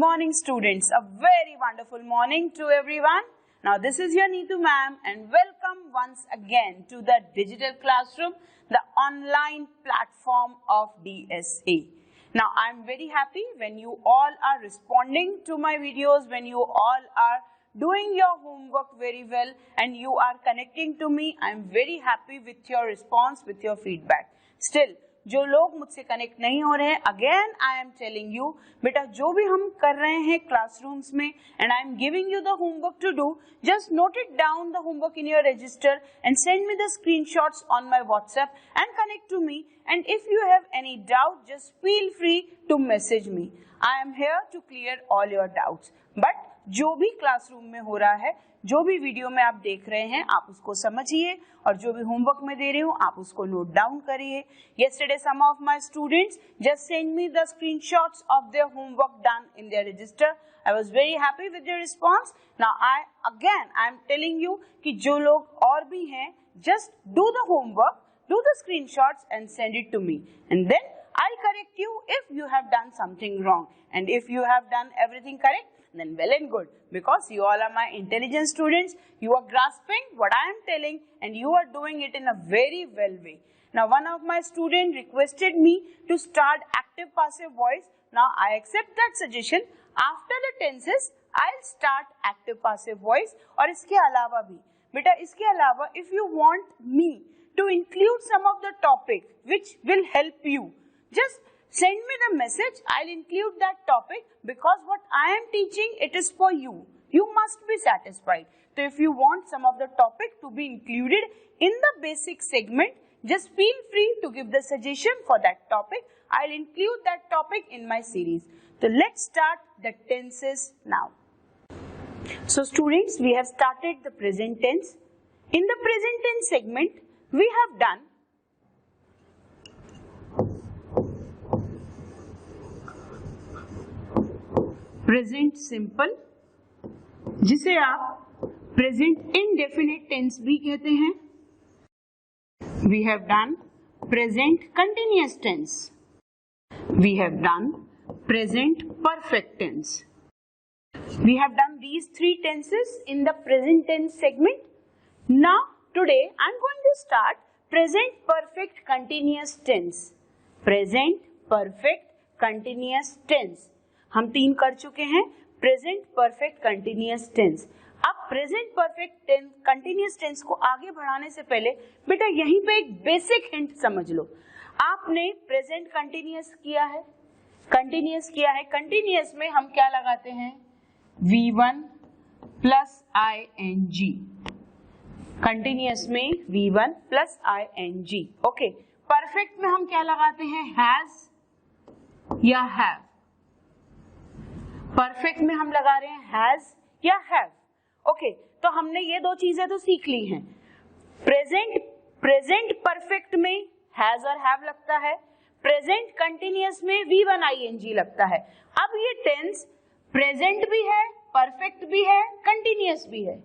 morning, students. A very wonderful morning to everyone. Now, this is your Neetu ma'am and welcome once again to the digital classroom, the online platform of DSA. Now, I'm very happy when you all are responding to my videos, when you all are doing your homework very well and you are connecting to me. I'm very happy with your response, with your feedback. Still, जो लोग मुझसे connect नहीं हो रहे हैं, again I am telling you, बेटा जो भी हम कर रहे हैं क्लासरूम्स में and I am giving you the homework to do, just note it down the homework in your register and send me the screenshots on my WhatsApp and connect to me. And if you have any doubt, just feel free to message me. I am here to clear all your doubts. But जो भी classroom में हो रहा है, जो भी video में आप देख रहे हैं, आप उसको समझिए और जो भी होमवर्क में दे रही हूँ आप उसको नोट डाउन करिए. Yesterday some of my students just sent me the screenshots of their homework done in their register. I was very happy with their response. Now I am telling you कि जो लोग और भी हैं, just do the homework, do the screenshots and send it to me, and then I'll correct you if you have done something wrong, and if you have done everything correct, then well and good, because you all are my intelligent students. You are grasping what I am telling and you are doing it in a very well way. Now, one of my students requested me to start active passive voice. Now, I accept that suggestion. After the tenses, I'll start active passive voice. और इसके अलावा भी, बेटा इसके अलावा, if you want me to include some of the topic which will help you, just send me the message. I'll include that topic because what I am teaching, it is for you. You must be satisfied. So if you want some of the topic to be included in the basic segment, just feel free to give the suggestion for that topic. I'll include that topic in my series. So let's start the tenses now. So students, we have started the present tense. In the present tense segment, we have done present simple, जिसे आप present indefinite tense भी कहते हैं. We have done present continuous tense. We have done present perfect tense. We have done these three tenses in the present tense segment. Now today I am going to start present perfect continuous tense. present perfect continuous tense हम 3 कर चुके हैं. Present perfect continuous tense. अब present perfect continuous tense को आगे बढ़ाने से पहले बेटा यहीं पे एक बेसिक हिंट समझ लो. आपने प्रेजेंट कंटिन्यूअस किया है, कंटिन्यूअस किया है. कंटिन्यूअस में हम क्या लगाते हैं? V1 plus ing. कंटिन्यूअस में V1 plus ing. Okay. Perfect में हम क्या लगाते हैं? हैज या हैव. परफेक्ट में हम लगा रहे हैं हैज या हैव. ओके, तो हमने ये 2 चीजें तो सीख ली हैं. प्रेजेंट परफेक्ट में हैज और हैव लगता है. प्रेजेंट कंटिन्यूअस में V1 ing लगता है. अब ये टेंस प्रेजेंट भी है, परफेक्ट भी है, कंटिन्यूअस भी है.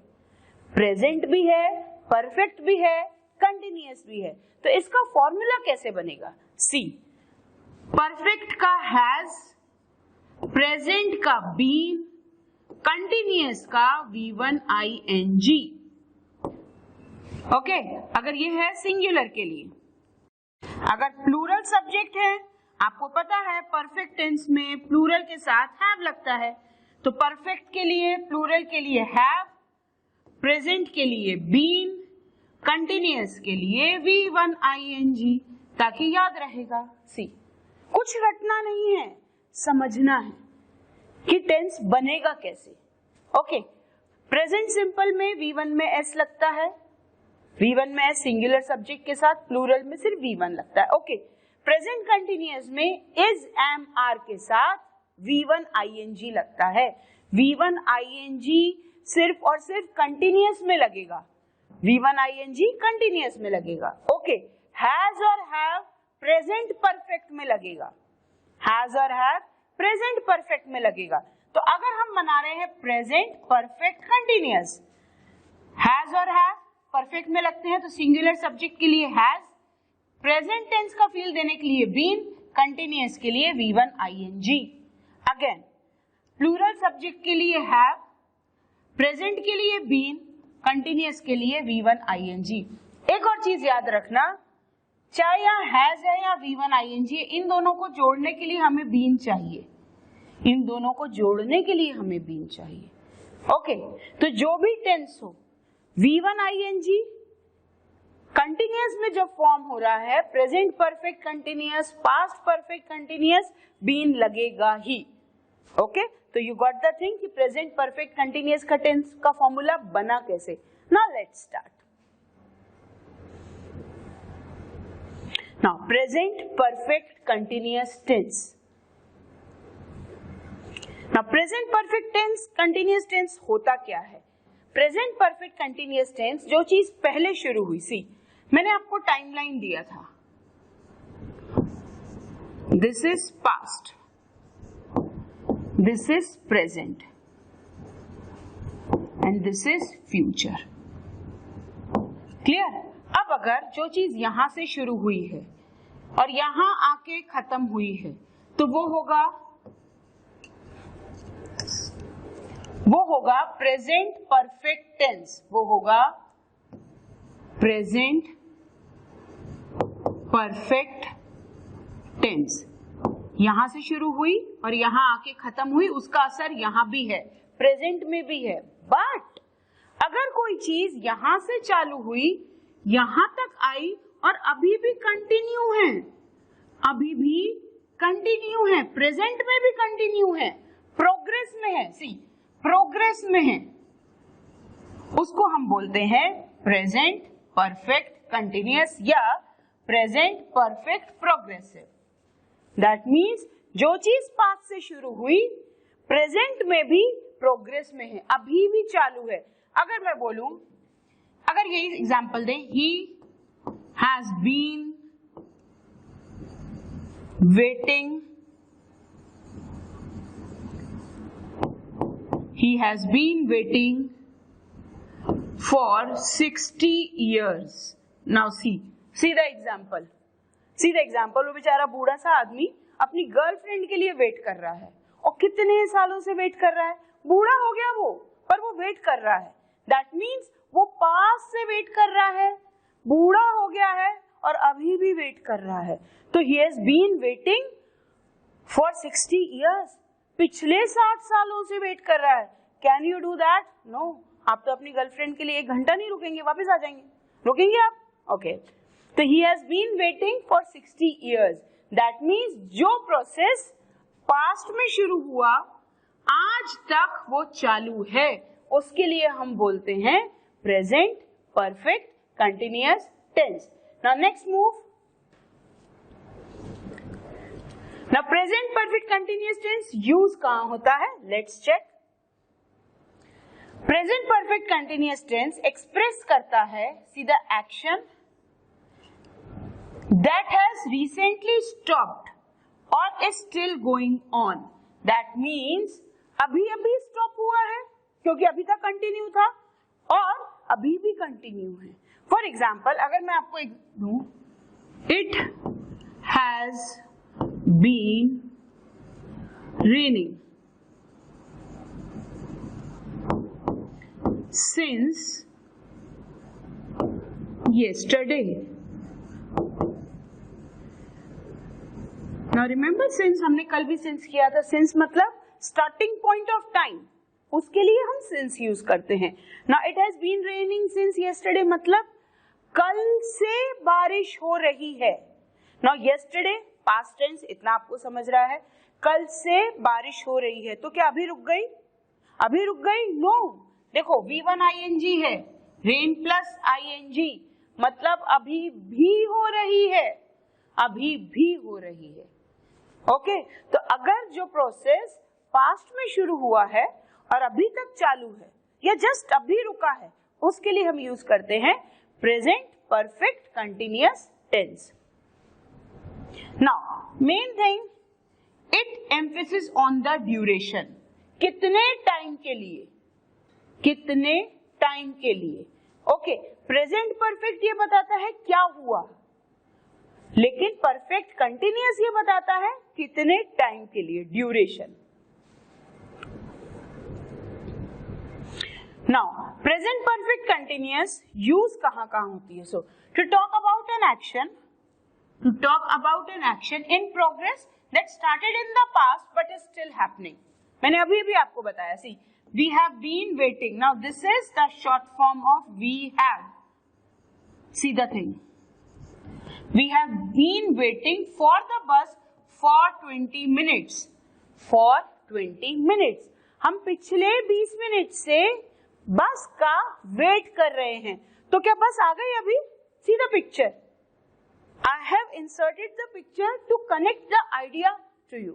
प्रेजेंट भी है, परफेक्ट भी है, कंटिन्यूअस भी है. तो इसका फॉर्मूला कैसे बनेगा? सी, परफेक्ट का हैज, प्रेजेंट का बीन, कंटिन्यूअस का V1 ing. ओके, अगर ये है सिंगुलर के लिए. अगर प्लूरल सब्जेक्ट है, आपको पता है परफेक्ट टेंस में प्लूरल के साथ हैव लगता है. तो परफेक्ट के लिए, प्लूरल के लिए हैव, प्रेजेंट के लिए बीन, कंटिन्यूअस के लिए V1 ing, ताकि याद रहेगा. सी, कुछ रटना नहीं है, समझना है कि टेंस बनेगा कैसे. ओके, प्रेजेंट सिंपल में V1 में S लगता है. V1 में S सिंगुलर सब्जेक्ट के साथ, प्लूरल में सिर्फ V1 लगता है. ओके, प्रेजेंट कंटिन्यूअस में is, am, are के साथ V1 ing लगता है. V1 ing सिर्फ और सिर्फ कंटिन्यूअस में लगेगा. V1 ing कंटिन्यूअस में लगेगा. ओके, हैज और हैव प्रेजेंट परफेक्ट में लगेगा. हैज और हैव प्रेजेंट परफेक्ट में लगेगा. तो अगर हम बना रहे हैं प्रेजेंट परफेक्ट कंटिन्यूअस, हैज और हैव परफेक्ट में लगते हैं, तो सिंगुलर सब्जेक्ट के लिए हैज, प्रेजेंट टेंस का फील देने के लिए बीन, कंटिन्यूअस के लिए V1 ing. Again plural subject के लिए हैव, प्रेजेंट के लिए बीन, कंटिन्यूअस के लिए V1 ing। एक और चीज याद रखना, चाहे यहाँ हैज है या V1 ing, इन दोनों को जोड़ने के लिए हमें बीन चाहिए, इन दोनों को जोड़ने के लिए हमें बीन चाहिए। ओके, तो जो भी टेंस हो, V1 ing कंटिन्यूअस में जब फॉर्म हो रहा है, present perfect continuous, past perfect continuous, been लगेगा ही। ओके, तो यू गॉट द थिंग कि प्रेजेंट परफेक्ट कंटिन्यूअस का टेंस का फॉर्मूला बना कैसे। Now let's start. Now present perfect continuous tense. Now present perfect tense continuous tense होता क्या है? प्रेजेंट परफेक्ट कंटिन्यूअस टेंस, जो चीज पहले शुरू हुई, सी मैंने आपको टाइमलाइन दिया था, this is past, this is present and this is future. Clear? अब अगर जो चीज यहां से शुरू हुई है और यहां आके खत्म हुई है, तो वो होगा प्रेजेंट परफेक्ट टेंस, वो होगा प्रेजेंट परफेक्ट टेंस। यहां से शुरू हुई और यहां आके खत्म हुई, उसका असर यहां भी है, प्रेजेंट में भी है। बट अगर कोई चीज यहां से चालू हुई, यहां तक आई और अभी भी कंटिन्यू है, अभी भी कंटिन्यू है, प्रेजेंट में भी कंटिन्यू है, प्रोग्रेस में है, सी प्रोग्रेस में है, उसको हम बोलते हैं प्रेजेंट परफेक्ट कंटिन्यूअस या present perfect progressive. That means जो चीज पास्ट से शुरू हुई, प्रेजेंट में भी प्रोग्रेस में है, अभी भी चालू है। अगर मैं बोलूं, अगर यही एग्जांपल दें, he has been waiting, he has been waiting for 60 years. Now see the example. वो बेचारा बूढ़ा सा आदमी अपनी गर्लफ्रेंड के लिए वेट कर रहा है, और कितने सालों से वेट कर रहा है, बूढ़ा हो गया वो, पर वो वेट कर रहा है। दैट मीन्स वो पास से वेट कर रहा है, बूढ़ा हो गया है और अभी भी वेट कर रहा है। तो he has been waiting for 60 years. पिछले 60 सालों से वेट कर रहा है। Can you do that? No. आप तो अपनी गर्लफ्रेंड के लिए 1 घंटा नहीं रुकेंगे, वापस आ जाएंगे। रुकेंगे आप? ओके। तो he has been waiting for 60 years. That means जो प्रोसेस पास्ट में शुरू हुआ, आज तक वो चालू है, उसके लिए हम बोलते हैं present perfect continuous tense. Now next move. Now present perfect continuous tense use कहां होता है? Let's check. Present perfect continuous tense express करता है सीधा action that has recently stopped or is still going on. That means अभी stop हुआ है, क्योंकि अभी तक कंटिन्यू था और अभी भी कंटिन्यू है। फॉर एग्जाम्पल, अगर मैं आपको एक दूं, it has been raining since yesterday. Now remember since, हमने कल भी since किया था। since मतलब starting point of time, उसके लिए हम since यूज करते हैं। Now it has been raining since yesterday मतलब कल से बारिश हो रही है। Now yesterday पास्ट टेंस, इतना आपको समझ रहा है। कल से बारिश हो रही है, तो क्या अभी रुक गई? अभी रुक गई? नो। देखो V1 ing है, रेन प्लस ing मतलब अभी भी हो रही है, अभी भी हो रही है। ओके, तो अगर जो प्रोसेस पास्ट में शुरू हुआ है और अभी तक चालू है या जस्ट अभी रुका है, उसके लिए हम यूज करते हैं present perfect continuous tense. Now, main thing, it emphasis on the duration. कितने टाइम के लिए? कितने टाइम के लिए? ओके, प्रेजेंट परफेक्ट ये बताता है क्या हुआ, लेकिन परफेक्ट कंटिन्यूअस ये बताता है कितने टाइम के लिए, duration. Now present perfect continuous use कहाँ कहाँ होती है? So to talk about an action, to talk about an action in progress that started in the past but is still happening. मैंने अभी भी आपको बताया, see, we have been waiting. Now this is the short form of we have. See the thing. We have been waiting for the bus for 20 minutes. For 20 minutes. हम पिछले 20 minute से बस का वेट कर रहे हैं. तो क्या बस आ गई अभी? See the picture. I have inserted the picture to connect the idea to you.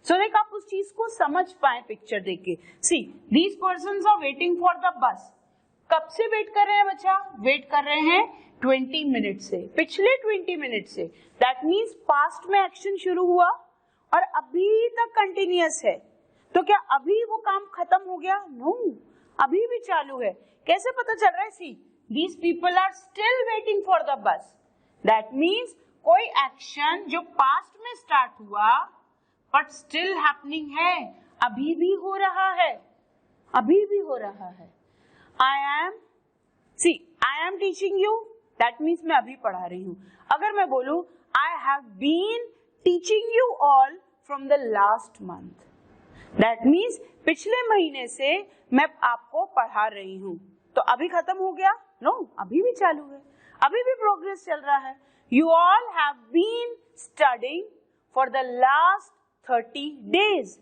So that आप उस चीज को समझ पाए पिक्चर देख के. See, these persons are waiting for the bus. कब से वेट कर रहे हैं बच्चा? वेट कर रहे हैं 20 मिनट से, पिछले 20 मिनट से. That means पास्ट में एक्शन शुरू हुआ और अभी तक कंटिन्यूअस है. तो क्या अभी वो काम खत्म हो गया? No, अभी भी चालू है. कैसे पता चल रहा है? See, these people are still waiting for the bus. That means कोई एक्शन जो पास्ट में स्टार्ट हुआ बट स्टिल हैपनिंग है, अभी भी हो रहा है, अभी भी हो रहा है. I am teaching you, that means मैं अभी पढ़ा रही हूं. अगर मैं बोलूं I have been teaching you all from the last month, that means पिछले महीने से मैं आपको पढ़ा रही हूं. तो अभी खत्म हो गया? नो, अभी भी चालू है, अभी भी प्रोग्रेस चल रहा है. You all have been studying for the last 30 days.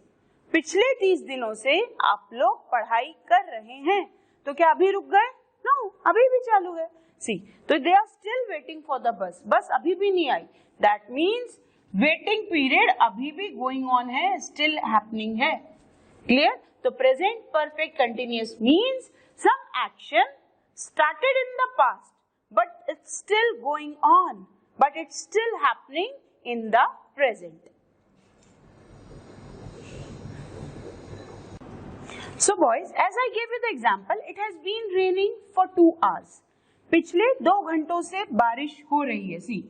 पिछले 30 दिनों से आप लोग पढ़ाई कर रहे हैं. तो क्या अभी रुक गए? नो, अभी भी चालू है. सी, तो they are still waiting for the bus. Bus अभी भी नहीं आई. दैट मीन्स वेटिंग पीरियड अभी भी गोइंग ऑन है, स्टिल हैपनिंग है. क्लियर? तो present perfect continuous means some action started in the past but it's still going on, but it's still happening in the present. So boys, as I gave you the example, it has been raining for 2 hours. पिछले 2 घंटों से बारिश हो रही है. See,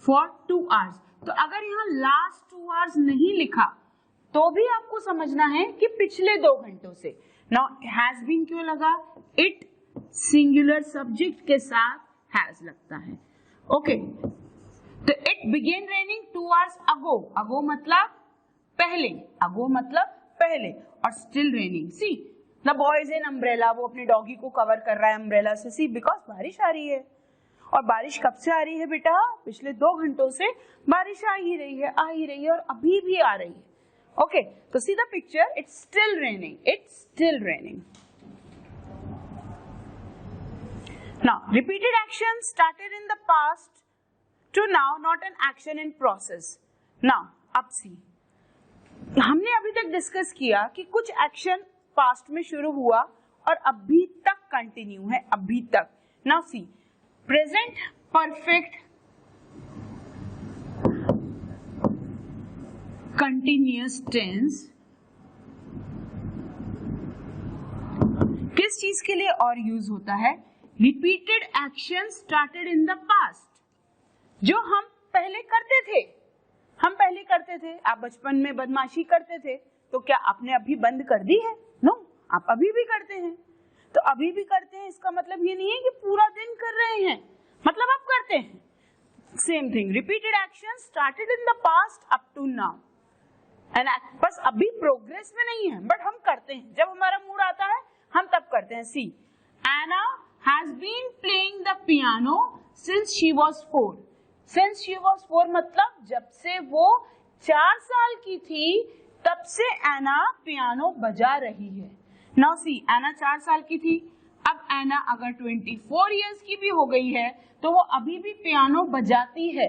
for 2 hours. तो अगर यहाँ last 2 hours नहीं लिखा तो भी आपको समझना है कि पिछले 2 घंटों से. Now has been क्यों लगा? It सिंगुलर सब्जेक्ट के साथ हैज लगता है. ओके, तो it began raining 2 hours ago. Ago मतलब पहले, अगो मतलब पहले, और still raining. See, the boy is in umbrella. वो अपने डॉगी को कवर कर रहा है अम्ब्रेला से. सी, बिकॉज बारिश आ रही है. और बारिश कब से आ रही है बेटा? पिछले 2 घंटों से बारिश आ ही रही है, आ ही रही है, और अभी भी आ रही है. ओके, तो see the picture, it's still raining, it's still raining. Now, repeated action started in the past to now, not an action in process. Now, अब see, हमने अभी तक डिस्कस किया कि कुछ एक्शन पास्ट में शुरू हुआ और अभी तक कंटिन्यू है, अभी तक. Now see, present perfect continuous tense किस चीज के लिए और यूज होता है? Repeated action started in the past, जो हम पहले करते थे. हम पहले करते थे. आप बचपन में बदमाशी करते थे, तो क्या आपने अभी बंद कर दी है? नो, आप अभी भी करते हैं. तो अभी भी करते हैं, इसका मतलब ये नहीं है कि पूरा दिन कर रहे हैं, मतलब आप करते हैं. Same thing, repeated action started in the past up to now. And बस अभी प्रोग्रेस में नहीं है, बट हम करते हैं. जब हमारा मूड आता है हम तब करते हैं. सी, एना has been playing the piano since she was 4. Since she was 4 मतलब जब से वो 4 साल की थी तब से एना पियानो बजा रही है. Now see, एना 4 साल की थी. अब एना अगर 24 years की भी हो गई है तो वो अभी भी पियानो बजाती है.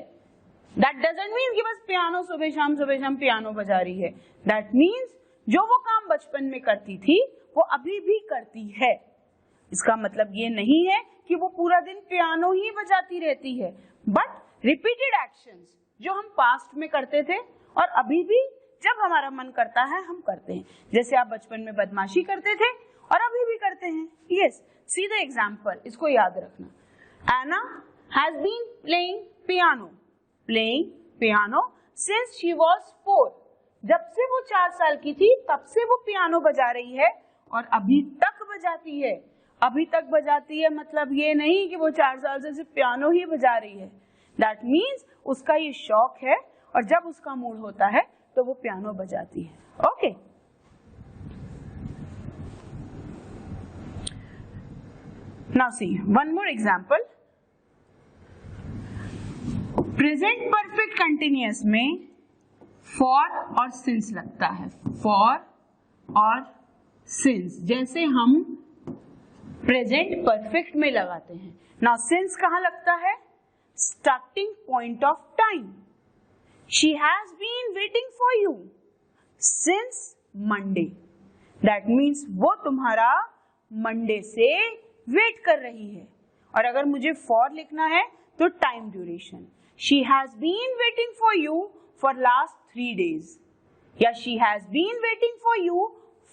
That doesn't mean कि बस पियानो सुबह शाम पियानो बजा रही है. That means जो वो काम बचपन में करती थी वो अभी भी करती है. इसका मतलब ये नहीं है कि वो पूरा दिन पियानो ही बजाती रहती है, बट रिपीटेड एक्शंस जो हम पास्ट में करते थे और अभी भी जब हमारा मन करता है हम करते हैं. जैसे आप बचपन में बदमाशी करते थे और अभी भी करते हैं. यस, सी द एग्जांपल, इसको याद रखना. Anna has been playing piano since she was 4. जब से वो 4 साल की थी तब से वो पियानो बजा रही है और अभी तक बजाती है. अभी तक बजाती है मतलब ये नहीं कि वो 4 साल से सिर्फ पियानो ही बजा रही है। दैट मीन्स उसका ये शौक है और जब उसका मूड होता है तो वो पियानो बजाती है। ओके नाउ सी one more example. Present perfect continuous में फॉर और सिंस लगता है, फॉर और सिंस, जैसे हम प्रेजेंट परफेक्ट में लगाते हैं। नाउ सिंस कहां लगता है? Starting point of time. She has been waiting for you since Monday. That means वो तुम्हारा मंडे से वेट कर रही है। और अगर मुझे फॉर लिखना है तो time duration, she has been waiting for you for last 3 days, या she has been waiting for you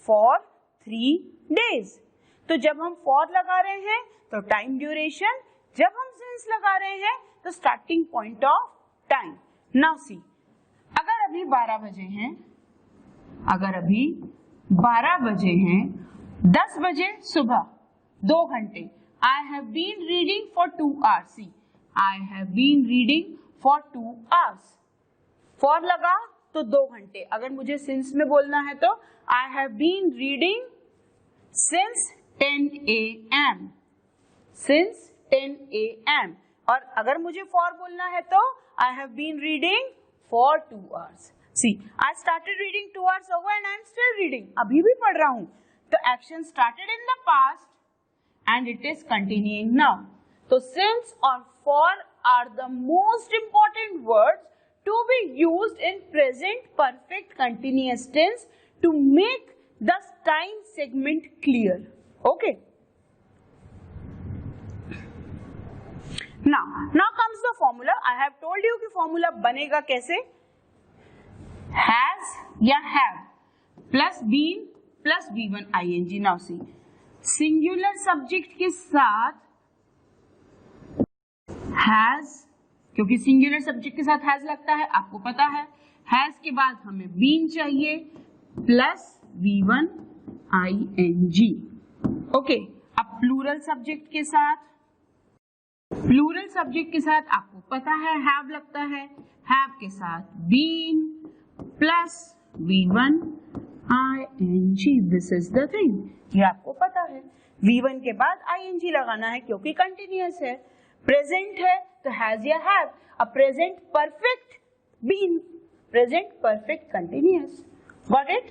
for 3 days। तो जब हम फॉर लगा रहे हैं तो टाइम ड्यूरेशन, जब हम सिंस लगा रहे हैं तो starting point of time. Now see, अगर अभी 12 बजे हैं, अगर अभी 12 बजे हैं, 10 बजे सुबह, 2 घंटे, I have been reading for 2 hours। See, I have been reading for 2 hours। For लगा तो 2 घंटे। अगर मुझे सिंस में बोलना है तो I have been reading since 10 AM, since 10 AM। और अगर मुझे फॉर बोलना है तो I have been reading for 2 hours। See, I started reading 2 hours ago and I am still reading। अभी भी पढ़ रहा हूँ। तो action started in the past and it is continuing now। तो since और for are the most important words to be used in present perfect continuous tense to make the time segment clear। Okay, now comes the formula। I have told you कि formula बनेगा कैसे। has या have plus been plus V1 ing। now see, singular subject के साथ has, क्योंकि singular subject के साथ has लगता है, आपको पता है। हैज के बाद हमें बीन चाहिए प्लस V1 ing। ओके, अब प्लूरल सब्जेक्ट के साथ, प्लूरल सब्जेक्ट के साथ आपको पता है हैव लगता है। हैव के साथ been plus V1 ing। This is the thing, ये आपको पता है। V1 के बाद ing लगाना है क्योंकि कंटिन्यूअस है। प्रेजेंट है तो हैज या हैव। अब present perfect been, present perfect continuous. Got it?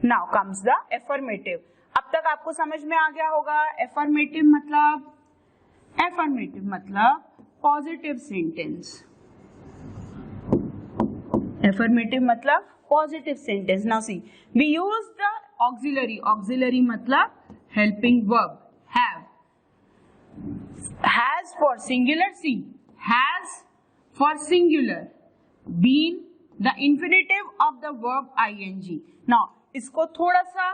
Now comes the affirmative. अब तक आपको समझ में आ गया होगा एफर्मेटिव मतलब, एफर्मेटिव मतलब पॉजिटिव सेंटेंस। एफर्मेटिव मतलब positive sentence. Now see, we use the auxiliary. Auxiliary मतलब helping verb. have, has for singular, see, has for singular, been the infinitive of the verb ing। now इसको थोड़ा सा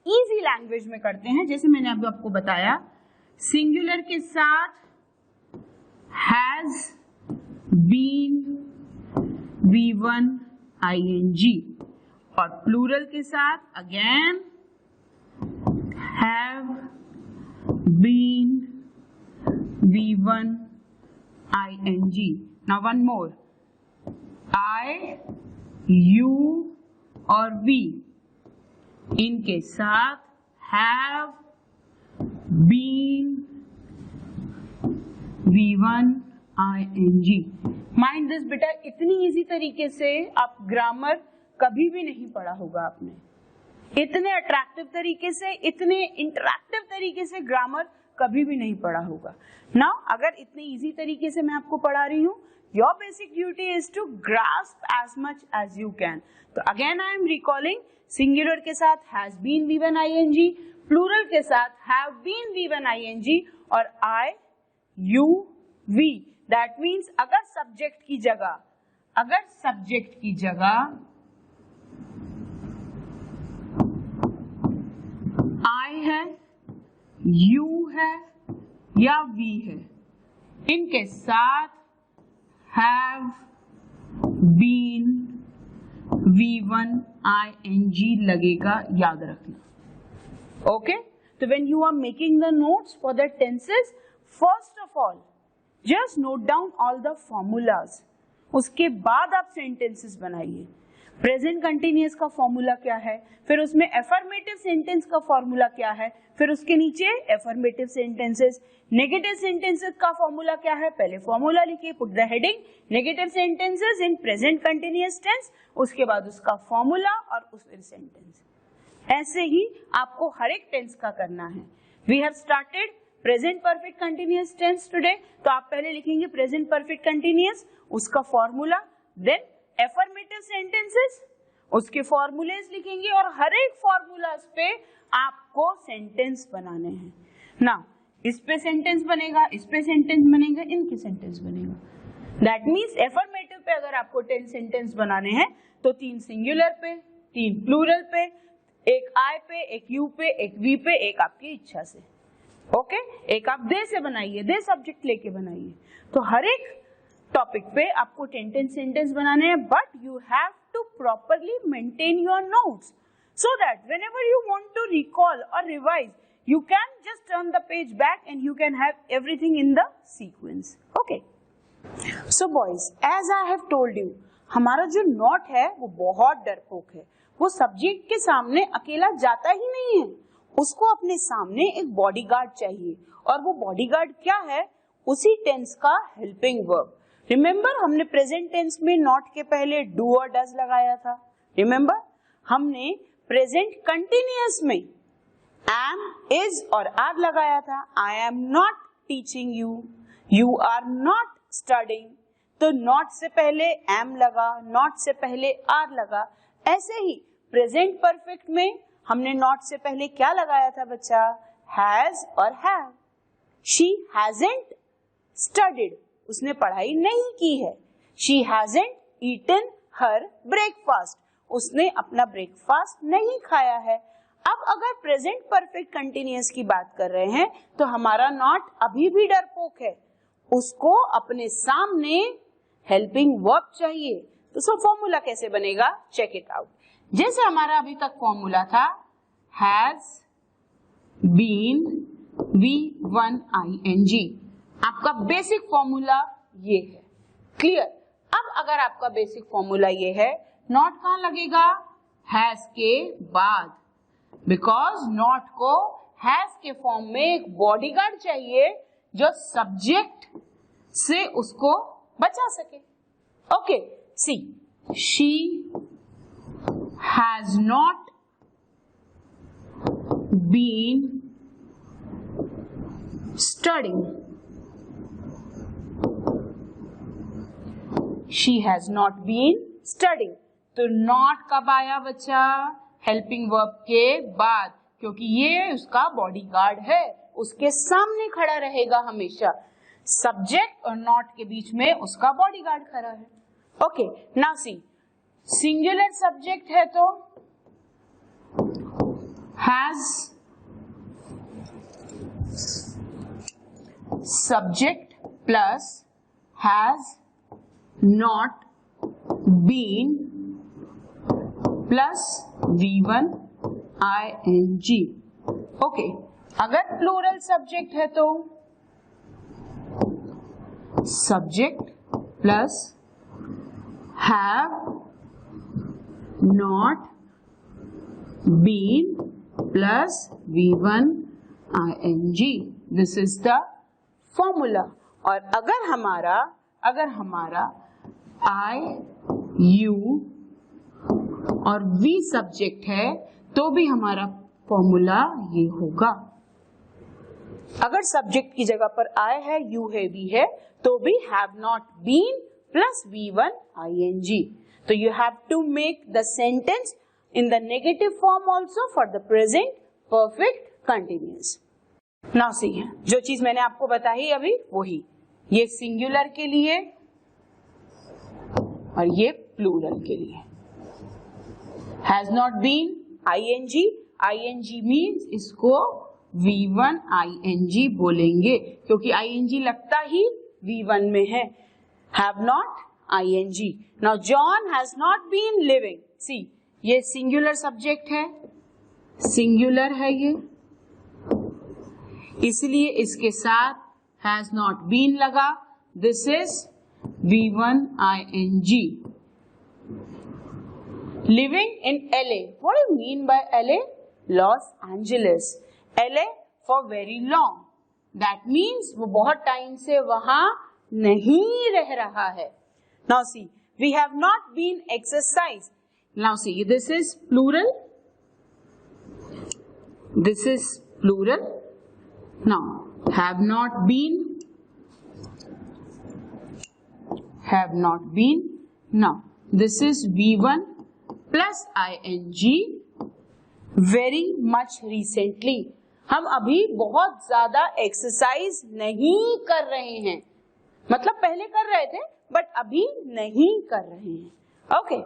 easy language में करते हैं। जैसे मैंने अभी आपको बताया, सिंगुलर के साथ has been V1 ing और प्लूरल के साथ again have been V1 ing। now one more, I, you और we, इनके साथ have been V1 ing। Mind this बेटा, इतनी इजी तरीके से आप ग्रामर कभी भी नहीं पढ़ा होगा आपने। इतने अट्रैक्टिव तरीके से, इतने इंटरैक्टिव तरीके से ग्रामर कभी भी नहीं पढ़ा होगा। नाउ अगर इतने इजी तरीके से मैं आपको पढ़ा रही हूँ, your basic duty is to grasp as much as you can. तो again I am recalling, singular के साथ has been V1 ing, plural के साथ हैव बीन V1 ing और I, you, we। That means अगर सब्जेक्ट की जगह, अगर सब्जेक्ट की जगह I है, you है या we है, इनके साथ have been V1 ing लगेगा, याद रखना। Okay, so when you are making the notes for the tenses, first of all just note down all the formulas. उसके बाद आप sentences बनाइए. प्रेजेंट कंटिन्यूअस का फॉर्मूला क्या है, फिर उसमें एफर्मेटिव सेंटेंस का फॉर्मूला क्या है, फिर उसके नीचे एफर्मेटिव सेंटेंसेस. नेगेटिव सेंटेंसेस का फॉर्मूला क्या है, पहले फॉर्मूला लिखिए, put the heading negative sentences in present continuous tense, उसके बाद उसका फॉर्मूला और उस सेंटेंस. ऐसे ही आपको हर एक टेंस का करना है. We have started present perfect continuous tense today, तो आप पहले लिखेंगे प्रेजेंट परफेक्ट कंटिन्यूअस, उसका फॉर्मूला, देन एफर्मेटिव सेंटेंसेस, उसके फॉर्मूलेस लिखेंगे और हर एक फॉर्मूलास पे आपको सेंटेंस बनाने हैं ना. इस पे सेंटेंस बनेगा, इस पे सेंटेंस बनेगा, इनके सेंटेंस बनेगा. दैट मीन्स एफर्मेटिव पे अगर आपको 10 सेंटेंस बनाने हैं तो 3 सिंगुलर पे, 3 प्लूरल पे, एक आई पे, एक यू पे, एक वी पे, एक आपकी इच्छा से. ओके, एक आप दे से बनाइए, दे सब्जेक्ट लेके बनाइए. तो हर एक टॉपिक पे आपको 10 सेंटेंस बनाने हैं, but you have to properly maintain your notes so that whenever you want to recall or revise, you can just turn the page back and you can have everything in the sequence. Okay. So boys, as I have told you, हमारा जो note है वो बहुत डरपोक है. वो subject के सामने अकेला जाता ही नहीं है, उसको अपने सामने एक बॉडीगार्ड चाहिए. और वो बॉडीगार्ड क्या है, उसी टेंस का हेल्पिंग वर्ब. रिमेंबर, हमने प्रेजेंट टेंस में नॉट के पहले डू और डज लगाया था. रिमेंबर, हमने प्रेजेंट कंटिन्यूअस में एम, इज और आर लगाया था. I am not teaching you, you are not studying. तो नॉट से पहले एम लगा, नॉट से पहले आर लगा. ऐसे ही प्रेजेंट परफेक्ट में हमने नॉट से पहले क्या लगाया था बच्चा, हैज और हैव. शी हैजंट स्टडीड, उसने पढ़ाई नहीं की है. She hasn't eaten her breakfast, उसने अपना ब्रेकफास्ट नहीं खाया है. अब अगर प्रेजेंट परफेक्ट कंटिन्यूअस की बात कर रहे हैं तो हमारा नॉट अभी भी डरपोक है, उसको अपने सामने हेल्पिंग वर्ब चाहिए. तो सो फॉर्मूला कैसे बनेगा, चेक इट आउट. जैसे हमारा अभी तक फॉर्मूला था, हैज बीन V1ING, आपका बेसिक फॉर्मूला ये है. क्लियर. अब अगर आपका बेसिक फॉर्मूला ये है, नॉट कहां लगेगा, हैज के बाद, बिकॉज नॉट को हैज के फॉर्म में एक बॉडीगार्ड चाहिए जो सब्जेक्ट से उसको बचा सके. Okay, see, she has not been studying. She has not been studying. तो नॉट कब आया बच्चा, हेल्पिंग वर्ब के बाद, क्योंकि ये उसका बॉडीगार्ड है, उसके सामने खड़ा रहेगा हमेशा. सब्जेक्ट और नॉट के बीच में उसका बॉडीगार्ड खड़ा है. Okay, now see, singular subject है तो has, subject plus has not been plus V1 ING. Okay, अगर प्लूरल सब्जेक्ट है तो subject plus have not been plus V1 ING. This is the formula. और अगर हमारा I, you और we subject है तो भी हमारा फॉर्मूला ये होगा. अगर सब्जेक्ट की जगह पर आई है, यू है, वी है, तो भी have not been plus V1 ING. तो you have to make the sentence in the negative form also for the present perfect continuous. Now see, जो चीज मैंने आपको बताई अभी वही, ये सिंगुलर के लिए और ये प्लूरल के लिए. Has not been ING, ING मीन्स इसको V1 ING बोलेंगे क्योंकि ING लगता ही V1 में है. Have not ING. Now John has not been living. See, ये सिंगुलर सब्जेक्ट है, सिंगुलर है ये, इसलिए इसके साथ हैज नॉट बीन लगा. This is V1 ing. Living in LA. What do you mean by LA? Los Angeles. LA for very long. That means वो बहुत टाइम से वहां नहीं रह रहा है. Now see, we have not been exercised. Now see, this is plural. This is plural. Now, have not been. Have not been. Now, this is V1 plus ing. Very much recently. हम अभी बहुत ज्यादा exercise नहीं कर रहे हैं. मतलब पहले कर रहे थे बट अभी नहीं कर रहे हैं. Okay.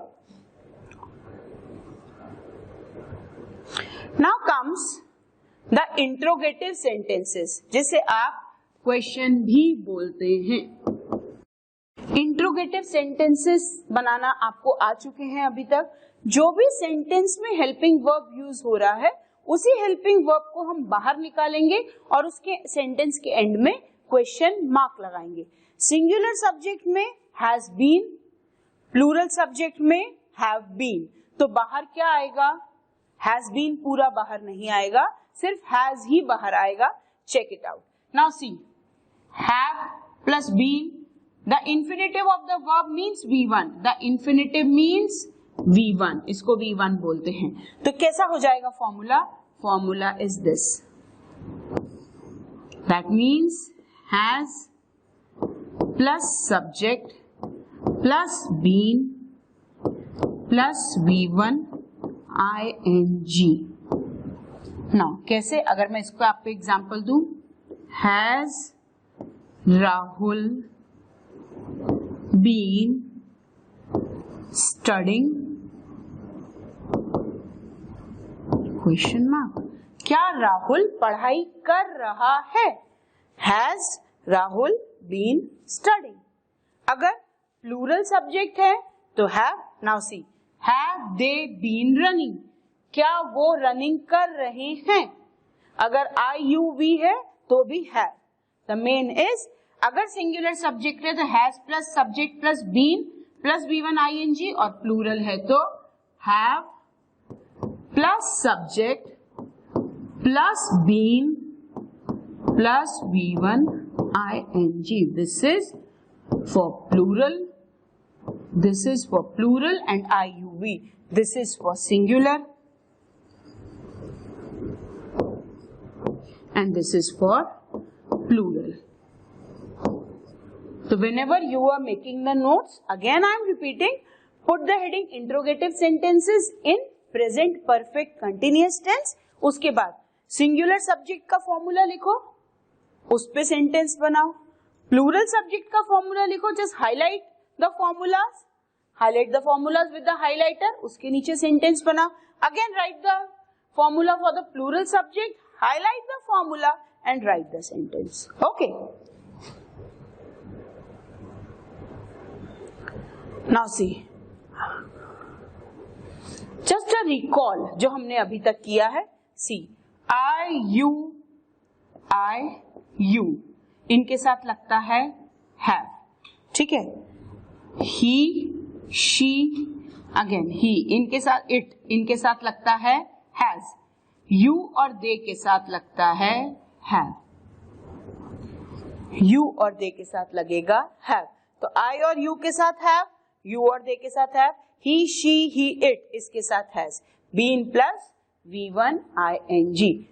Now comes the interrogative sentences, जिसे आप क्वेश्चन भी बोलते हैं. इंट्रोगेटिव सेंटेंसेस बनाना आपको आ चुके हैं अभी तक. जो भी सेंटेंस में हेल्पिंग वर्ब यूज हो रहा है उसी हेल्पिंग वर्ब को हम बाहर निकालेंगे और उसके सेंटेंस के एंड में क्वेश्चन मार्क लगाएंगे. सिंगुलर सब्जेक्ट में हैज बीन, प्लूरल सब्जेक्ट में हैव बीन. तो बाहर क्या आएगा? हैज बीन पूरा बाहर नहीं आएगा, सिर्फ हैज ही बाहर आएगा. Check it out. Now see, have plus been. The infinitive of the verb means V1. The infinitive means V1. इसको V1 बोलते हैं. तो कैसा हो जाएगा formula? Formula is this. That means has plus subject plus been plus V1 ing. Now कैसे? अगर मैं इसको आपको एग्जाम्पल दूं, has Rahul been studying? Question mark. क्या राहुल पढ़ाई कर रहा है? Has Rahul been studying? अगर प्लूरल सब्जेक्ट है तो have. Now see, have they been running? क्या वो रनिंग कर रहे हैं? अगर IUV है तो भी have. The main is, अगर सिंगुलर सब्जेक्ट है तो has plus subject plus been plus V1 ing, और प्लूरल है तो have plus subject plus been plus V1 ing. This is for plural, this is for plural and IUV. This is for singular and this is for plural. So whenever you are making the notes, again I am repeating, put the heading interrogative sentences in present perfect continuous tense. उसके बाद singular subject का formula लिखो, उस पे sentence बनाओ. Plural subject का formula लिखो, just highlight the formulas, highlight the formulas with the highlighter, उसके नीचे सेंटेंस बनाओ. Again write the formula for the plural subject, highlight the formula and write the sentence. Okay. Now see, just a recall जो हमने अभी तक किया है. See, I, you इनके साथ लगता है have. ठीक है. He, she, again he इनके साथ it इनके साथ लगता है has. यू और दे के साथ लगता है हैव. यू और दे के साथ लगेगा हैव. तो आई और यू के साथ हैव, यू और दे के साथ have. He, she, he, it इसके साथ has. Been plus V1 ing.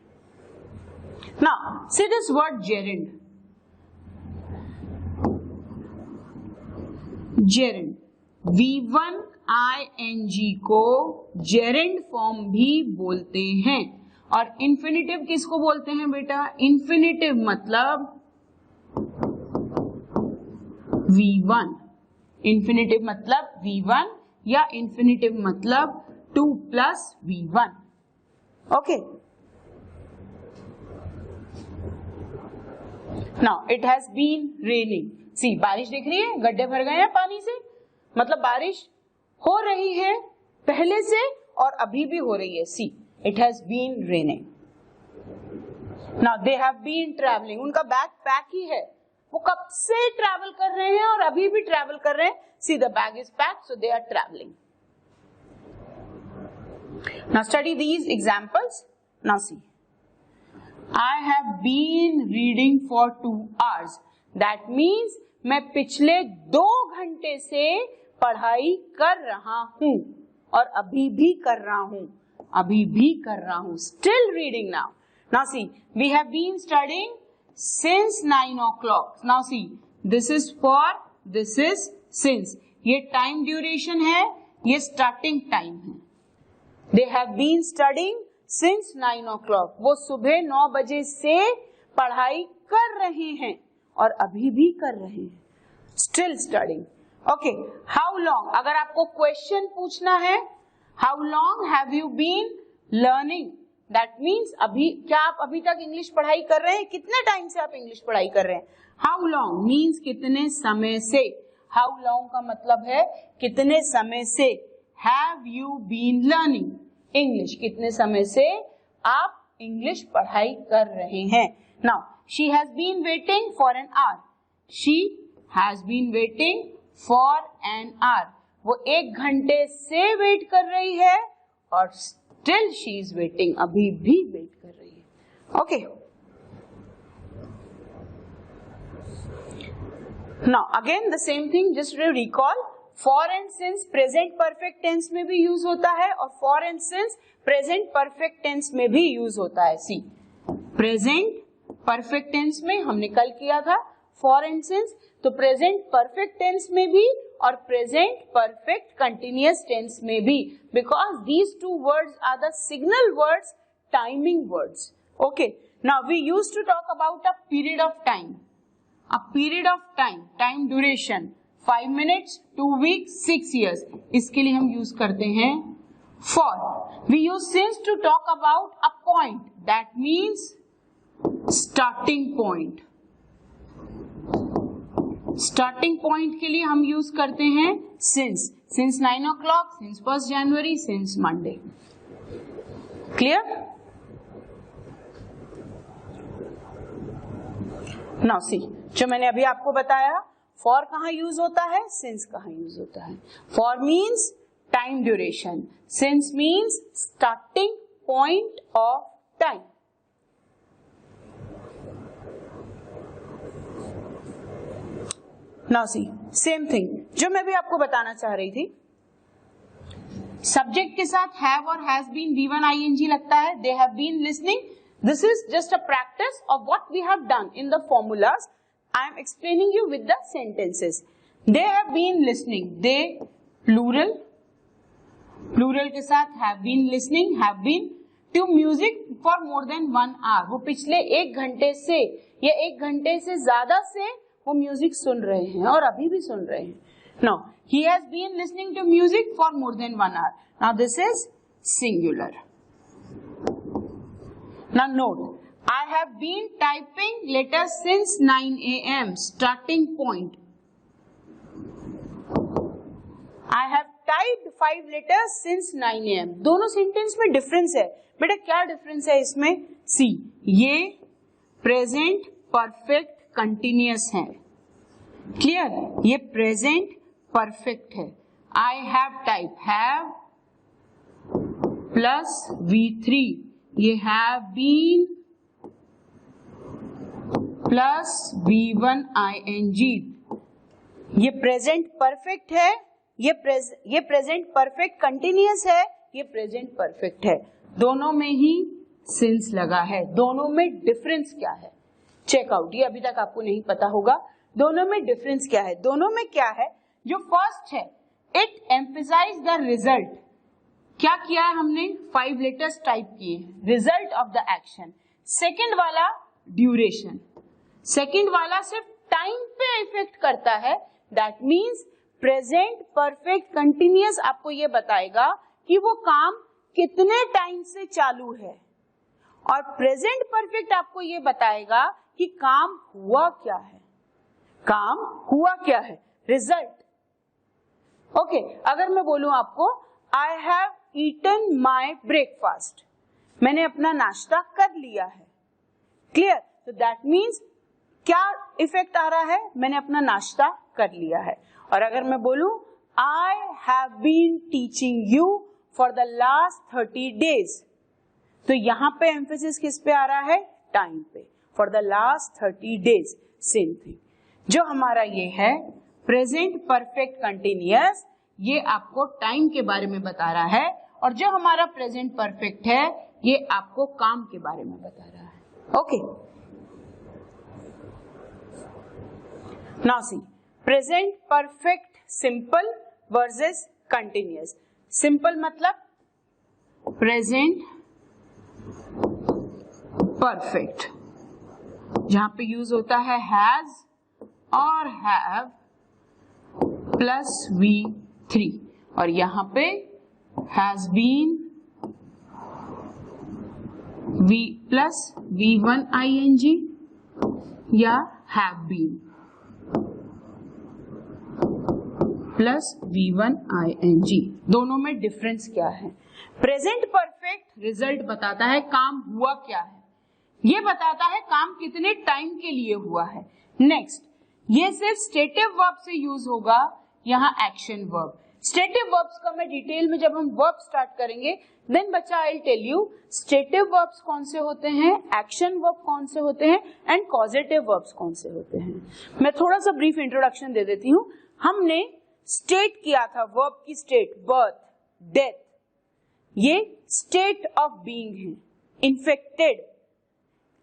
Now see this word gerund. Gerund V1 ing को जेरेंड फॉर्म भी बोलते हैं. और इन्फिनिटिव किसको बोलते हैं बेटा? इन्फिनिटिव मतलब V1. इन्फिनिटिव मतलब V1 या इन्फिनिटिव मतलब 2 plus V1. Okay. Now it has been raining. See, बारिश दिख रही है, गड्ढे भर गए हैं पानी से, मतलब बारिश हो रही है पहले से और अभी भी हो रही है. सी, It has been raining. Now they have been traveling. उनका बैग पैक ही है, वो कब से ट्रैवल कर रहे हैं और अभी भी ट्रैवल कर रहे हैं. See, the bag is packed, so they are traveling. Now study these examples. Now see. I have been reading for 2 hours. That means मैं पिछले 2 घंटे से पढ़ाई कर रहा हूं और अभी भी कर रहा हूं, अभी भी कर रहा हूं. Still reading now. Now see, we have been studying since 9 o'clock. Now see, this is for, this is since. ये टाइम ड्यूरेशन है, ये स्टार्टिंग टाइम है. They have been studying since 9 o'clock. वो सुबह 9 बजे से पढ़ाई कर रहे हैं और अभी भी कर रहे हैं. Still studying. Okay. How long? अगर आपको क्वेश्चन पूछना है, how long have you been learning? That means अभी, क्या आप अभी तक इंग्लिश पढ़ाई कर रहे हैं? कितने टाइम से आप इंग्लिश पढ़ाई कर रहे हैं? How long means कितने समय से. How long का मतलब है कितने समय से. Have you been learning English? कितने समय से आप इंग्लिश पढ़ाई कर रहे हैं. Now, she has been waiting for an hour. She has been waiting for an hour. वो 1 घंटे से वेट कर रही है और still she is waiting. अभी भी वेट कर रही है. Okay. Now again the same thing, just to recall. For and since present perfect tense में भी यूज होता है और for and since present perfect tense में भी यूज होता है. See, present perfect tense में हमने कल किया था for and since, तो present perfect tense में भी और present perfect continuous tense में भी, because these 2 words are the signal words, timing words. Okay. Now we used to talk about a period of time. A period of time, time duration, 5 minutes, 2 weeks, 6 years. इसके लिए हम use करते हैं for. We use since to talk about a point. That means starting point. Starting point के लिए हम use करते हैं since. Since 9 o'clock, since 1st January, since Monday. Clear? Now see, जो मैंने अभी आपको बताया, for कहाँ यूज होता है, since कहाँ यूज होता है. For means time duration, since means starting point of time. Now see, same thing, जो मैं भी आपको बताना चाह रही थी. सब्जेक्ट के साथ have और has been V1 ing लगता है. They have been listening. This is just a practice of what we have done in the formulas. I am explaining you with the sentences. They have been listening. They plural. Plural के साथ have been listening, have been to music for more than 1 hour. वो पिछले 1 घंटे से या 1 घंटे से ज्यादा से वो म्यूजिक सुन रहे हैं और अभी भी सुन रहे हैं. Now, he has been listening to music for more than 1 hour. Now this is singular. Now note, I have been typing letters since 9 a.m. Starting point. I have typed 5 letters since 9 a.m. दोनों sentence में difference है. बेटा क्या difference है इसमें? See, ये present perfect continuous है. Clear? ये प्रेजेंट परफेक्ट है. I have type, have plus V3, ये have been plus V1 ing. ये प्रेजेंट परफेक्ट है, ये प्रेजेंट परफेक्ट कंटिन्यूअस है, ये प्रेजेंट परफेक्ट है. दोनों में ही सिंस लगा है. दोनों में डिफरेंस क्या है? चेकआउट. ये अभी तक आपको नहीं पता होगा. दोनों में डिफरेंस क्या है? दोनों में क्या है? जो फर्स्ट है, इट एम्फसाइज द रिजल्ट. क्या किया है हमने? 5 लेटर्स टाइप किए, result of the action. Second वाला ड्यूरेशन. सेकेंड वाला सिर्फ टाइम पे इफेक्ट करता है. That means present perfect continuous आपको ये बताएगा कि वो काम कितने टाइम से चालू है, और प्रेजेंट परफेक्ट आपको ये बताएगा कि काम हुआ क्या है. काम हुआ क्या है? रिजल्ट. ओके, अगर मैं बोलूं आपको I have eaten my breakfast, मैंने अपना नाश्ता कर लिया है। क्लियर? तो दैट मीन्स क्या इफेक्ट आ रहा है, मैंने अपना नाश्ता कर लिया है। और अगर मैं बोलूं I have been teaching you for the last 30 days, तो यहां पे एम्फेसिस किस पे आ रहा है, टाइम पे, for the last 30 days। Same thing, जो हमारा ये है प्रेजेंट परफेक्ट कंटिन्यूअस, ये आपको टाइम के बारे में बता रहा है, और जो हमारा प्रेजेंट परफेक्ट है ये आपको काम के बारे में बता रहा है। Okay, now see present perfect simple versus continuous. Simple मतलब प्रेजेंट परफेक्ट, जहां पे यूज होता है हैज और हैव प्लस V3, और यहां पे has been V plus V1 ing या have been plus V1 ing। दोनों में डिफरेंस क्या है? प्रेजेंट परफेक्ट रिजल्ट बताता है काम हुआ क्या है, ये बताता है काम कितने टाइम के लिए हुआ है। नेक्स्ट, ये सिर्फ स्टेटिव वर्ब से यूज होगा, यहाँ एक्शन वर्ब। स्टेटिव वर्ब्स का मैं डिटेल में जब हम वर्ब स्टार्ट करेंगे देन बच्चा I will tell you stative verbs कौन से होते हैं, एक्शन वर्ब कौन से होते हैं एंड कॉजेटिव वर्ब्स कौन से होते हैं। मैं थोड़ा सा ब्रीफ इंट्रोडक्शन दे देती हूँ। हमने स्टेट किया था वर्ब की स्टेट, बर्थ, डेथ, ये स्टेट ऑफ बीइंग है, इन्फेक्टेड।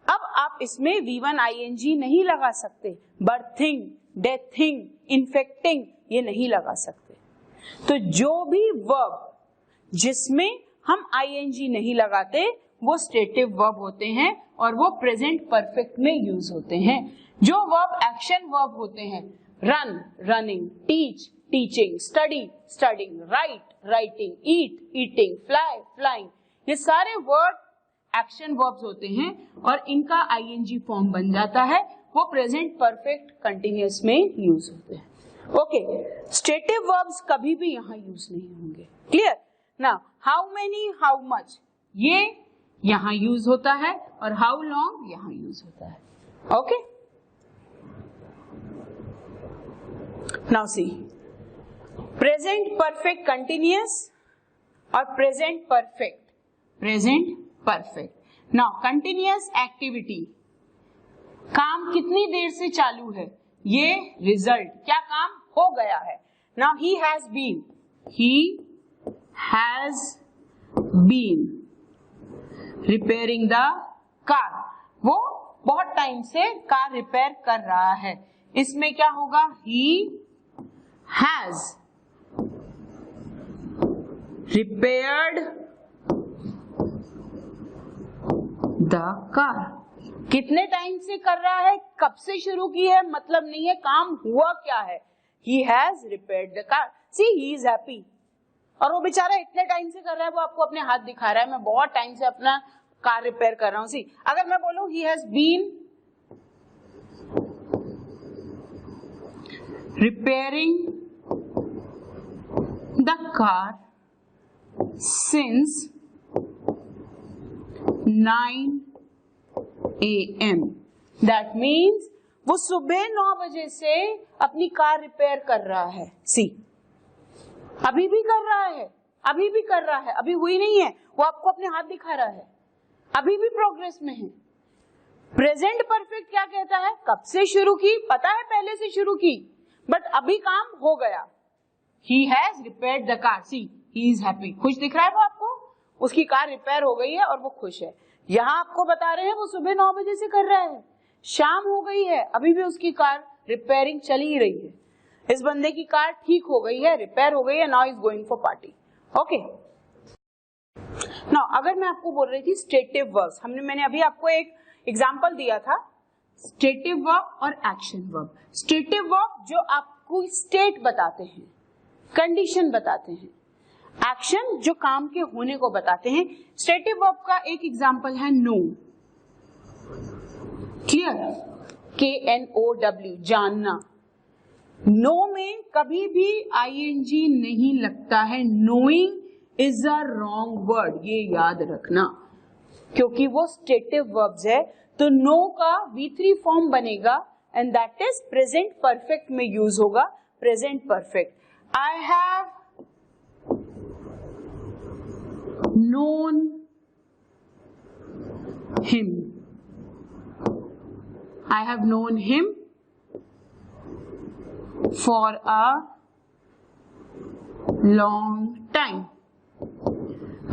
अब आप इसमें V1 ing नहीं लगा सकते, बर्थिंग, डेथिंग, इन्फेक्टिंग ये नहीं लगा सकते। तो जो भी वर्ब जिसमें हम ing नहीं लगाते वो स्टेटिव वर्ब होते हैं और वो प्रेजेंट परफेक्ट में यूज होते हैं। जो वर्ब एक्शन वर्ब होते हैं, run, running, teach, teaching, study, studying, write, writing, eat, eating, fly, flying, ये सारे वर्ड एक्शन वर्ब्स होते हैं और इनका ing फॉर्म बन जाता है, वो प्रेजेंट परफेक्ट कंटिन्यूअस में यूज होते हैं। ओके, स्टेटिव वर्ब्स कभी भी यहाँ यूज नहीं होंगे। Clear? Now how many, how much ये यहाँ यूज होता है और हाउ लॉन्ग यहाँ यूज होता है। Okay, now see present perfect continuous और present perfect, present perfect. Now continuous activity, काम कितनी देर से चालू है, ये रिजल्ट, क्या काम हो गया है। Now he has been, he has been repairing the car, वो बहुत टाइम से कार रिपेयर कर रहा है। इसमें क्या होगा, he has repaired the car, कितने टाइम से कर रहा है, कब से शुरू की है मतलब नहीं है, काम हुआ क्या है, he has repaired the car, see he is happy। और वो बेचारा इतने टाइम से कर रहा है, वो आपको अपने हाथ दिखा रहा है, मैं बहुत टाइम से अपना कार रिपेयर कर रहा हूं। सी अगर मैं बोलूं he has been repairing the car since 9 AM, that means वो सुबह 9 बजे से अपनी कार रिपेयर कर रहा है। सी अभी भी कर रहा है, अभी भी कर रहा है, अभी हुई नहीं है, वो आपको अपने हाथ दिखा रहा है, अभी भी प्रोग्रेस में है। प्रेजेंट परफेक्ट क्या कहता है, कब से शुरू की, पता है पहले से शुरू की, बट अभी काम हो गया। He has repaired the car, see he is happy, खुश दिख रहा है वो आपको, उसकी कार रिपेयर हो गई है और वो खुश है। यहाँ आपको बता रहे हैं वो सुबह 9 बजे से कर रहा है, शाम हो गई है, अभी भी उसकी कार रिपेयरिंग चल ही रही है। इस बंदे की कार ठीक हो गई है, रिपेयर हो गई है, now is going for party. Okay, now अगर मैं आपको बोल रही थी स्टेटिव वर्ब्स, मैंने अभी आपको एक एग्जांपल दिया था, स्टेटिव वर्ब और एक्शन वर्ब। स्टेटिव वर्ब जो आपको स्टेट बताते हैं, कंडीशन बताते हैं, एक्शन जो काम के होने को बताते हैं। स्टेटिव वर्ब का एक एग्जांपल है नो, क्लियर, KNOW, जानना। नो में कभी भी ING नहीं लगता है, knowing is a wrong word, ये याद रखना। क्योंकि वो स्टेटिव वर्ब्स है, तो नो का V3 फॉर्म बनेगा and that is present perfect में यूज होगा, present perfect. I have known him. I have known him for a long time.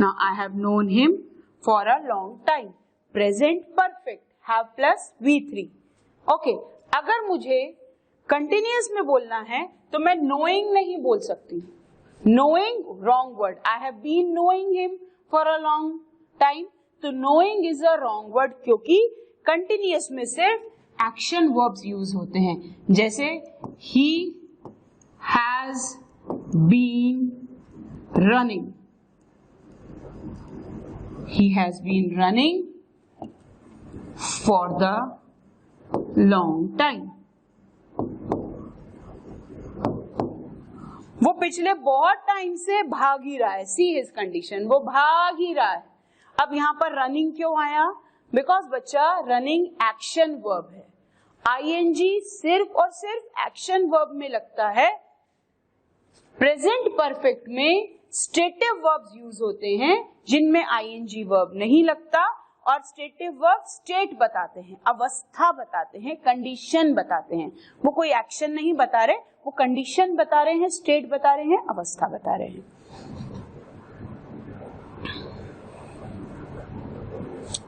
Now I have known him for a long time. Present perfect have plus V3. Okay. अगर मुझे continuous में बोलना है तो मैं knowing नहीं बोल सकती. Knowing, wrong word. I have been knowing him for a long time. तो knowing is a wrong word क्योंकि continuous में सिर्फ action verbs use होते हैं. जैसे he has been running. He has been running for the long time. वो पिछले बहुत टाइम से भाग ही रहा है. सी हिज कंडीशन, वो भाग ही रहा है. अब यहाँ पर रनिंग क्यों आया? बिकॉज बच्चा रनिंग एक्शन वर्ब है. आईएनजी सिर्फ और सिर्फ एक्शन वर्ब में लगता है. प्रेजेंट परफेक्ट में स्टेटिव वर्ब्स यूज होते हैं जिनमें आईएनजी वर्ब नहीं लगता, और स्टेटिव वर्ब स्टेट बताते हैं, अवस्था बताते हैं, कंडीशन बताते हैं. वो कोई एक्शन नहीं बता रहे, वो कंडीशन बता रहे हैं, स्टेट बता रहे हैं, अवस्था बता रहे हैं.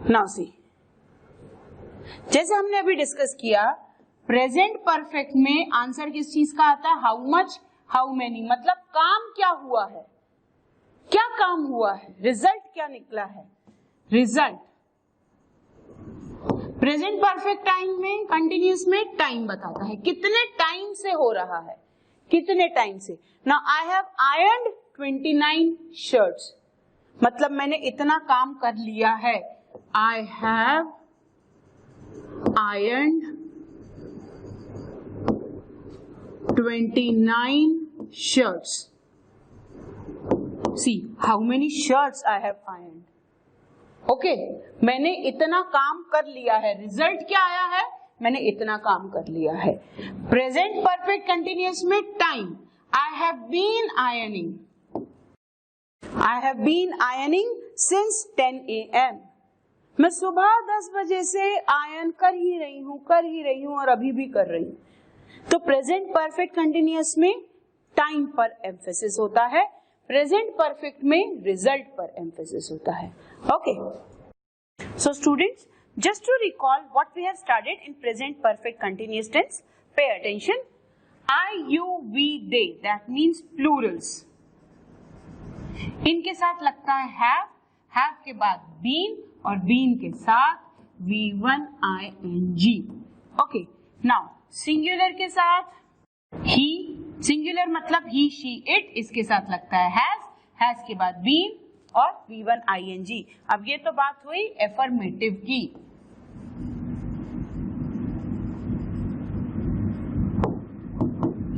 नाउ सी, जैसे हमने अभी डिस्कस किया, प्रेजेंट परफेक्ट में आंसर किस चीज का आता है? How much, how many. मतलब काम क्या हुआ है, क्या काम हुआ है, रिजल्ट क्या निकला है, रिजल्ट. प्रेजेंट परफेक्ट टाइम में, कंटिन्यूस में टाइम बताता है, कितने टाइम से हो रहा है, कितने टाइम से. Now I have ironed 29 shirts. मतलब मैंने इतना काम कर लिया है. I have ironed 29 shirts. See how many shirts I have ironed. Okay, मैंने इतना काम कर लिया है. रिजल्ट क्या आया है? मैंने इतना काम कर लिया है. प्रेजेंट परफेक्ट कंटिन्यूअस में time. I have been ironing. I have been ironing since 10 AM. मैं सुबह 10 बजे से आयरन कर ही रही हूं और अभी भी कर रही हूं. तो प्रेजेंट परफेक्ट कंटिन्यूअस में टाइम पर एम्फेसिस होता है, प्रेजेंट परफेक्ट में रिजल्ट पर एम्फेसिस होता है. Okay. So students, just to recall what we have studied in present perfect continuous tense, pay attention. I, you, we, they, that means plurals. इनके साथ लगता है have के बाद been और been के साथ V1 ing. Okay. Now singular के साथ he, singular मतलब he, she, it, इसके साथ लगता है has के बाद been और V1 ing. अब ये तो बात हुई एफर्मेटिव की.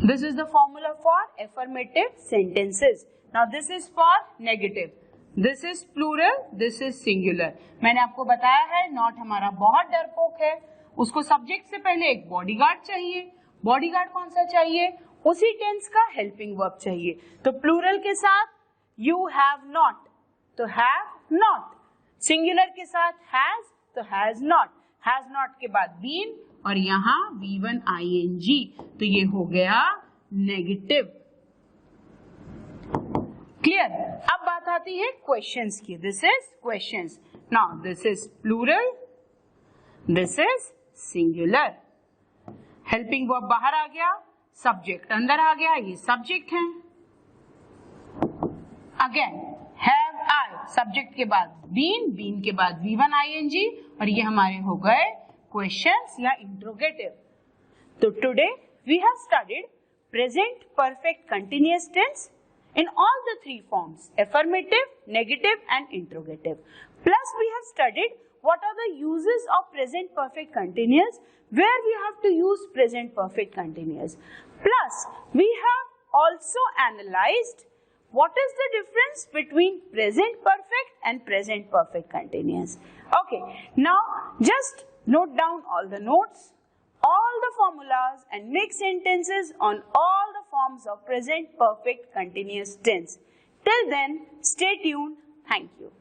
This is the formula for affirmative sentences. Now this is for negative. This is plural, this is singular. मैंने आपको बताया है नॉट हमारा बहुत डरपोक है. उसको सब्जेक्ट से पहले एक बॉडीगार्ड चाहिए. बॉडीगार्ड कौन सा चाहिए? उसी टेंस का हेल्पिंग वर्ब चाहिए. तो प्लूरल के साथ you have not, तो have not. सिंगुलर के साथ has, तो has not के बाद been और यहाँ V1 ing. तो ये हो गया नेगेटिव. क्लियर? अब बात आती है क्वेश्चंस की. This is questions. Now this is plural, this is singular. Helping verb बाहर आ गया, सब्जेक्ट अंदर आ गया. ये सब्जेक्ट है. अगेन हैव आई, सब्जेक्ट के बाद बीन के बाद V1 ing और ये हमारे हो गए क्वेश्चंस या इंट्रोगेटिव. तो today we have studied present perfect continuous tense in all the three forms, affirmative, negative and interrogative. Plus we have studied what are the uses of present perfect continuous, where we have to use present perfect continuous. Plus we have also analyzed what is the difference between present perfect and present perfect continuous? Okay, now just note down all the notes, all the formulas and make sentences on all the forms of present perfect continuous tense. Till then, stay tuned. Thank you.